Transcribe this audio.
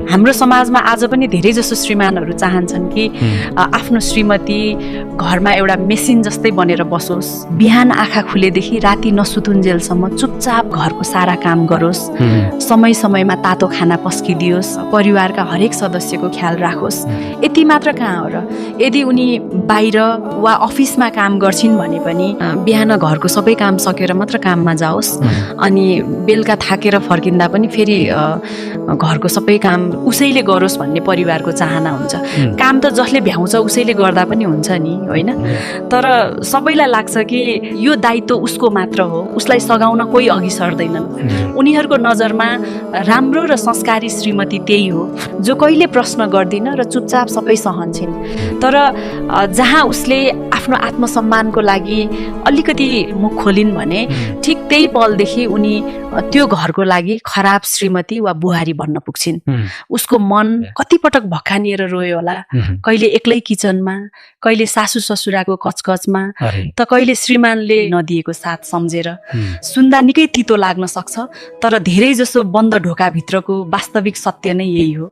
हाम्रो समाजमा आज पनि धेरै जसो श्रीमानहरू चाहन्छन् कि आफ्नो श्रीमती घरमा एउटा मेसिन जस्तै बनेर बसोस्, बिहान आँखा खुलेदेखि राति नसुतुन्जेलसम्म चुपचाप घरको सारा काम गरोस्, समय समयमा तातो खाना पस्किदियोस्, परिवारका हरेक सदस्यको ख्याल राखोस्। यति मात्र कहाँ हो र? यदि उनी बाहिर वा अफिसमा काम गर्छिन् भने पनि बिहान घरको सबै काम सकेर मात्र काममा जाओस्, अनि बेलुका थाकेर फर्किँदा पनि फेरि घरको सबै काम उसैले गरोस् भन्ने परिवारको चाहना हुन्छ। काम त जसले भ्याउँछ उसैले गर्दा पनि हुन्छ नि, होइन? तर सबैलाई लाग्छ कि यो दायित्व उसको मात्र हो, उसलाई सघाउन कोही अघि सर्दैनन्। उनीहरूको नजरमा राम्रो र संस्कारी श्रीमती त्यही हो जो कहिले प्रश्न गर्दिन र चुपचाप सबै सहन्छन्। तर जहाँ उसले आफ्नो आत्मसम्मानको लागि अलिकति मुख खोलिन् भने ठिक त्यही पलदेखि उनी त्यो घरको लागि खराब श्रीमती वा बुहारी बन्न पुग्छिन्। उसको मन कतिपटक भक्कानिएर रोयो होला, कहिले एक्लै किचनमा, कहिले सासू ससुराको कचकचमा, त कहिले श्रीमानले नदिएको साथ सम्झेर। सुन्दा निकै तितो लाग्न सक्छ, तर धेरै जसो बन्द ढोकाभित्रको वास्तविक सत्य नै यही हो।